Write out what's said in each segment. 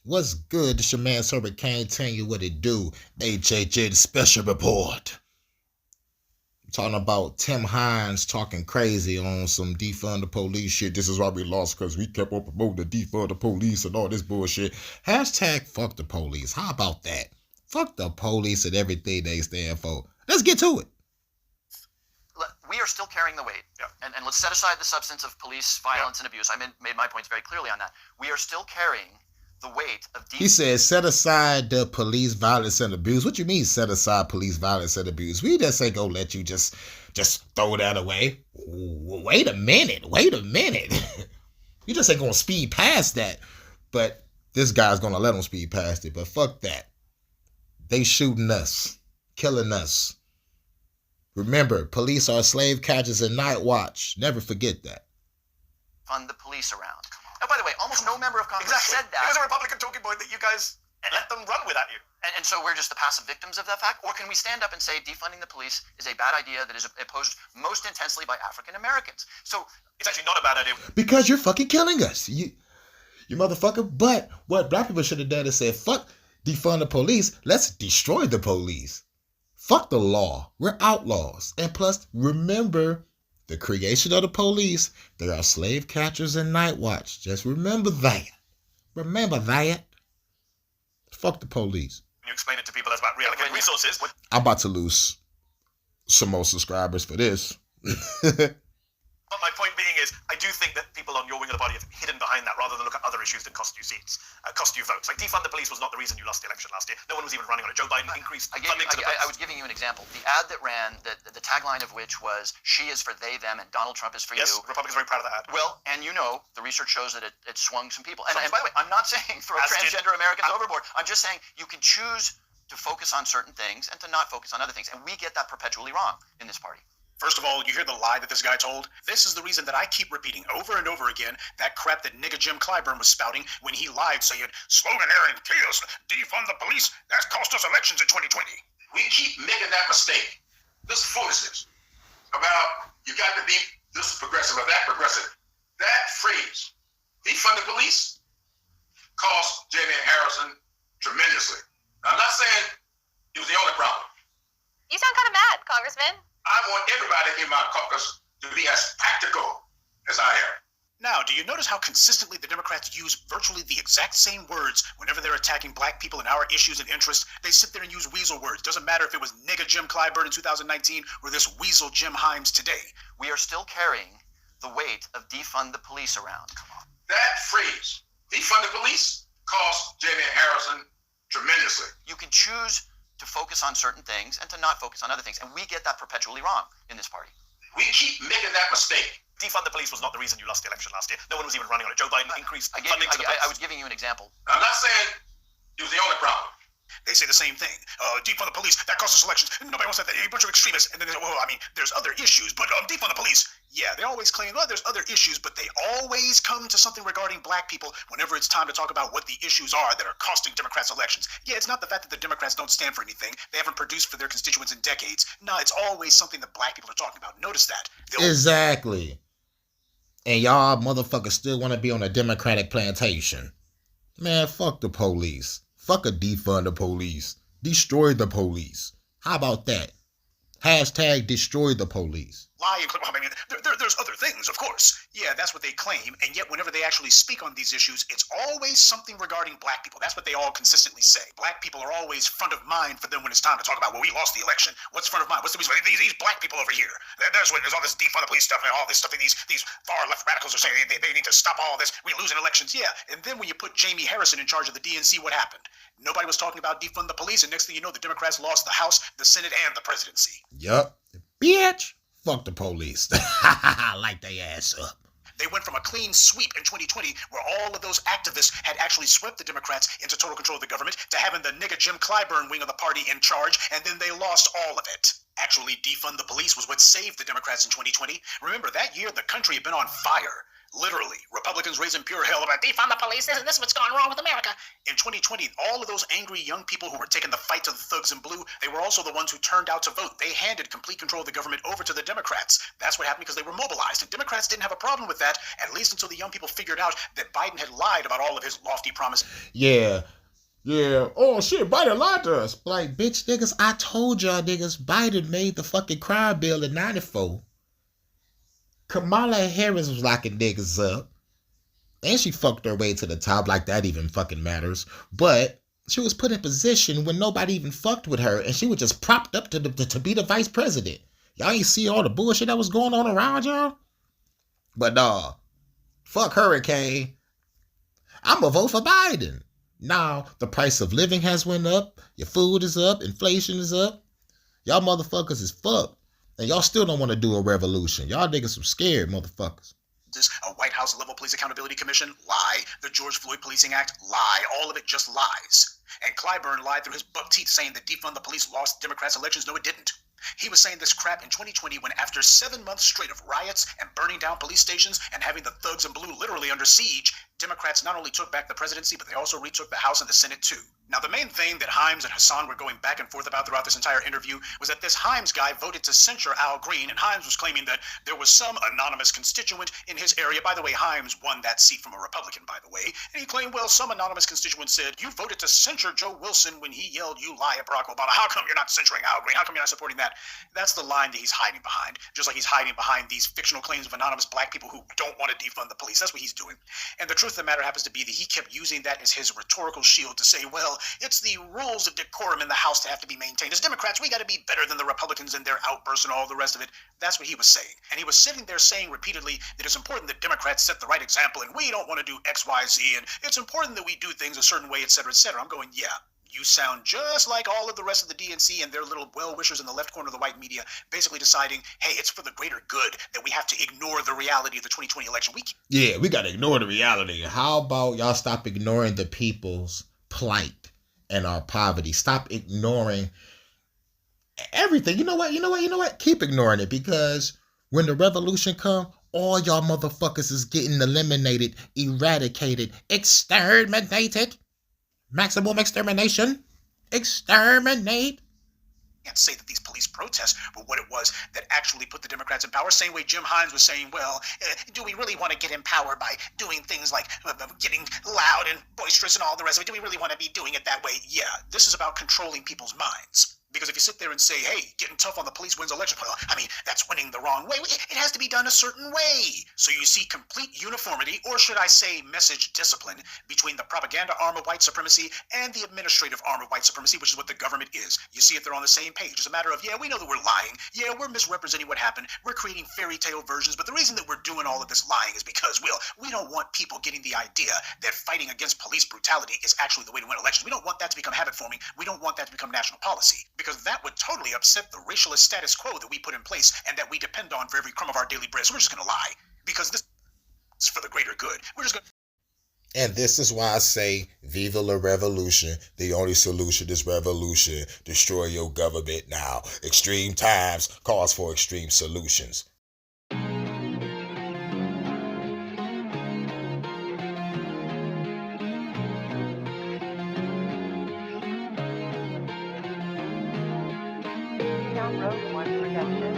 What's good? This your man Herbert Kane telling you what it do. HHN Special Report. I'm talking about Tim Hines talking crazy on some defund the police shit. This is why we lost, because we kept on promoting the defund the police and all this bullshit. Hashtag fuck the police. How about that? Fuck the police and everything they stand for. Let's get to it. We are still carrying the weight. Yeah. And let's set aside the substance of police violence and abuse. I made my points very clearly on that. We are still carrying the weight of... He said set aside the police violence and abuse. What you mean set aside police violence and abuse? We just ain't gonna let you just throw that away. Wait a minute. You just ain't gonna speed past that. But this guy's gonna let him speed past it. But fuck that. They shooting us. Killing us. Remember, police are slave catchers and night watch. Never forget that. Fund the police around. Oh, by the way, almost no member of Congress said that. It was a Republican talking point that you guys let them run with at you. And so we're just the passive victims of that fact? Or can we stand up and say defunding the police is a bad idea that is opposed most intensely by African Americans? So it's actually not a bad idea. Because you're fucking killing us. You motherfucker. But what black people should have done is said, fuck defund the police. Let's destroy the police. Fuck the law. We're outlaws. And plus, remember the creation of the police. They are slave catchers and night watch. Just remember that. Remember that. Fuck the police. You explain it to people as about reallocating resources. I'm about to lose some more subscribers for this. But my point being is, I do think that people on your wing of the party have hidden behind that rather than look at other issues that cost you seats, cost you votes. Like defund the police was not the reason you lost the election last year. No one was even running on it. Joe Biden increased funding to the police. I was giving you an example. The ad that ran, the tagline of which was, she is for they, them, and Donald Trump is for yes, you. Republicans are very proud of that ad. Well, and you know, the research shows that it swung some people. And by the way, I'm not saying throw transgender Americans overboard. I'm just saying you can choose to focus on certain things and to not focus on other things. And we get that perpetually wrong in this party. First of all, you hear the lie that this guy told? This is the reason that I keep repeating over and over again that crap that nigga Jim Clyburn was spouting when he lied saying, sloganeering chaos, defund the police, that's cost us elections in 2020. We keep making that mistake. This foolishness about you got to be this progressive or that progressive. That phrase, defund the police, cost Jamie Harrison tremendously. Now, I'm not saying it was the only problem. You sound kind of mad, Congressman. I want everybody in my caucus to be as practical as I am. Now, do you notice how consistently the Democrats use virtually the exact same words whenever they're attacking black people and our issues and interests? They sit there and use weasel words. Doesn't matter if it was nigga Jim Clyburn in 2019 or this weasel Jim Himes today. We are still carrying the weight of defund the police around. Come on. That phrase, defund the police, cost Jamie Harrison tremendously. You can choose to focus on certain things and to not focus on other things. And we get that perpetually wrong in this party. We keep making that mistake. Defund the police was not the reason you lost the election last year. No one was even running on it. Joe Biden increased funding to the police. I was giving you an example. I'm not saying it was the only problem. They say the same thing. Defund the police, that cost us elections. Nobody wants that. A bunch of extremists. And then they say, well, I mean, there's other issues, but defund the police. Yeah, they always claim, well, there's other issues, but they always come to something regarding black people whenever it's time to talk about what the issues are that are costing Democrats elections. Yeah, it's not the fact that the Democrats don't stand for anything. They haven't produced for their constituents in decades. No, it's always something that black people are talking about. Notice that. Exactly. And y'all motherfuckers still want to be on a Democratic plantation. Man, fuck the police. Fuck a defund the police. Destroy the police. How about that? Hashtag destroy the police. Lie, I mean, there's other things, of course. Yeah, that's what they claim, and yet whenever they actually speak on these issues, it's always something regarding black people. That's what they all consistently say. Black people are always front of mind for them when it's time to talk about, well, we lost the election. What's front of mind? What's the reason? These black people over here. There's all this defund the police stuff and all this stuff that these far-left radicals are saying they need to stop all this. We're losing elections. Yeah, and then when you put Jamie Harrison in charge of the DNC, what happened? Nobody was talking about defund the police, and next thing you know, the Democrats lost the House, the Senate, and the presidency. Yup. Bitch. Fuck the police. Light they ass up. They went from a clean sweep in 2020, where all of those activists had actually swept the Democrats into total control of the government, to having the nigga Jim Clyburn wing of the party in charge, and then they lost all of it. Actually, defund the police was what saved the Democrats in 2020. Remember, that year the country had been on fire. Literally, Republicans raising pure hell about defund the police, this is what's going wrong with America. In 2020, all of those angry young people who were taking the fight to the thugs in blue, they were also the ones who turned out to vote. They handed complete control of the government over to the Democrats. That's what happened because they were mobilized. And Democrats didn't have a problem with that, at least until the young people figured out that Biden had lied about all of his lofty promises. Yeah. Oh shit, Biden lied to us. Like, bitch niggas, I told y'all niggas Biden made the fucking crime bill in 94. Kamala Harris was locking niggas up. And she fucked her way to the top, like that even fucking matters. But she was put in position when nobody even fucked with her, and she was just propped up to be the vice president. Y'all ain't see all the bullshit that was going on around y'all? But nah, fuck Hurricane. I'ma vote for Biden. Now, the price of living has went up, your food is up, inflation is up. Y'all motherfuckers is fucked. And y'all still don't want to do a revolution. Y'all niggas some scared motherfuckers. A White House level police accountability commission, lie. The George Floyd Policing Act, lie. All of it just lies. And Clyburn lied through his buck teeth saying that defund the police lost Democrats' elections. No, it didn't. He was saying this crap in 2020 when after 7 months straight of riots and burning down police stations and having the thugs in blue literally under siege, Democrats not only took back the presidency, but they also retook the House and the Senate too. Now, the main thing that Himes and Hassan were going back and forth about throughout this entire interview was that this Himes guy voted to censure Al Green, and Himes was claiming that there was some anonymous constituent in his area. By the way, Himes won that seat from a Republican, by the way, and he claimed, well, some anonymous constituent said, you voted to censure Joe Wilson when he yelled, you lie at Barack Obama. How come you're not censoring Al Green? How come you're not supporting that? That's the line that he's hiding behind, just like he's hiding behind these fictional claims of anonymous black people who don't want to defund the police. That's what he's doing. And the truth of the matter happens to be that he kept using that as his rhetorical shield to say, well, it's the rules of decorum in the House to have to be maintained. As Democrats, we got to be better than the Republicans and their outbursts and all the rest of it. That's what he was saying. And he was sitting there saying repeatedly that it's important that Democrats set the right example and we don't want to do X, Y, Z, and it's important that we do things a certain way, et cetera, et cetera. I'm going, yeah. You sound just like all of the rest of the DNC and their little well-wishers in the left corner of the white media, basically deciding, hey, it's for the greater good that we have to ignore the reality of the 2020 election. We got to ignore the reality. How about y'all stop ignoring the people's plight and our poverty? Stop ignoring everything. You know what? Keep ignoring it, because when the revolution come, all y'all motherfuckers is getting eliminated, eradicated, exterminated. Maximum extermination. Exterminate. Can't say that these police protests were what it was that actually put the Democrats in power. Same way Jim Himes was saying, well, do we really want to get in power by doing things like getting loud and boisterous and all the rest of it? Do we really want to be doing it that way? Yeah, this is about controlling people's minds. Because if you sit there and say, hey, getting tough on the police wins election, well, I mean, that's winning the wrong way. It has to be done a certain way. So you see complete uniformity, or should I say message discipline, between the propaganda arm of white supremacy and the administrative arm of white supremacy, which is what the government is. You see it, they're on the same page. It's a matter of, yeah, we know that we're lying. Yeah, we're misrepresenting what happened. We're creating fairy tale versions. But the reason that we're doing all of this lying is because, well, we don't want people getting the idea that fighting against police brutality is actually the way to win elections. We don't want that to become habit forming. We don't want that to become national policy, because that would totally upset the racialist status quo that we put in place and that we depend on for every crumb of our daily bread. So we're just going to lie, because this is for the greater good. We're just going to... And this is why I say, Viva la revolution. The only solution is revolution. Destroy your government now. Extreme times calls for extreme solutions. Road One production.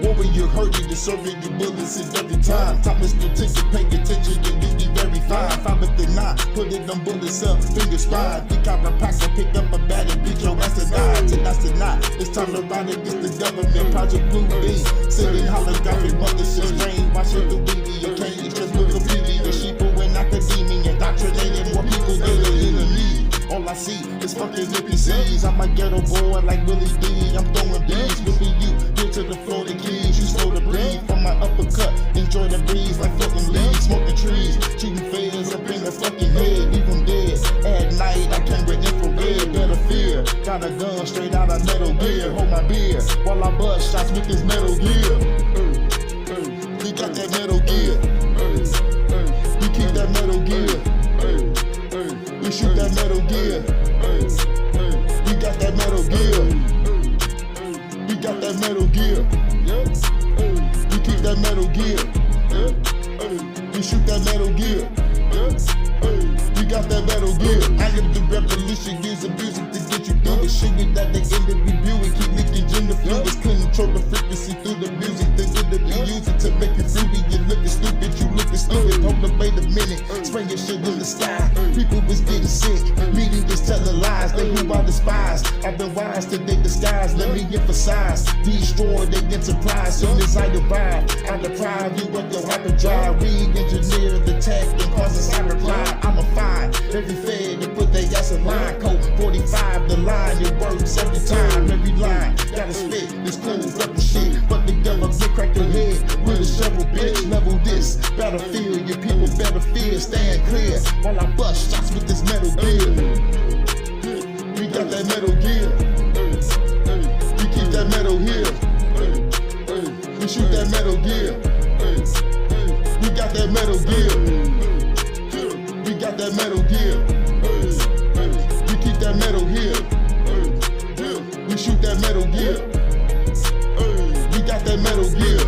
What were you hurting to serving your bullets is every time. Thomas the ticket, pay attention, and you be very fine. 5 at the 9, putting them bullets up, finger spine. Pick out a pack and pick up a bat and beat your ass to die. Tonight's the night, it's time to ride against the government. Project Blue B, sitting holographic mothers and strain. Watching the media, can't eat just with the media. Sheeple and academia, indoctrinating more people than the enemy. All I see is fucking NPCs. I'm a ghetto boy like Willie D. I'm throwing bees, whipping you, get to the floor, the keys. You slow to breathe from my uppercut. Enjoy the breeze like floating leaves, smoking trees. Shooting feds up in the fucking head, leave them dead. At night, I came with infrared, better fear. Got a gun straight out of Metal Gear. Hold my beer while I bust shots with this Metal Gear. We got that Metal Gear. We keep that Metal Gear. We shoot that Metal Gear. gear. Yeah. Hey. We keep that metal gear. Yeah. Hey. We shoot that metal gear. Yeah. Hey. We got that metal gear. I am the revolution, use the music to get you through it. Shooting at the end of review and keep leaking gender fluids. Control the frequency through the music. The energy use it to make you fruity. You looking stupid, you looking stupid. Hold up, wait a minute. Spray your shit in the sky. People was getting sick. Media just telling lies. They who I despise. I've been wise to their disguise. Let me emphasize. Destroy their enterprise. Soon as I arrive, I deprive you of your hyperdrive. Re-engineer the tech and cause a cybercrime. I'm a fire. Every fed to put their ass in line. Code 45, the line, it works every time. Every line, gotta spit, it's cool, rep the shit. But the government crack your head with a shovel, bitch. Level this, battlefield, your people better fear. Stand clear while I bust shots with this metal gear. We got that metal gear. We keep that metal here. We shoot that metal gear. We got that metal gear. We got that metal gear. We keep that metal here. We shoot that metal gear. We got that metal gear.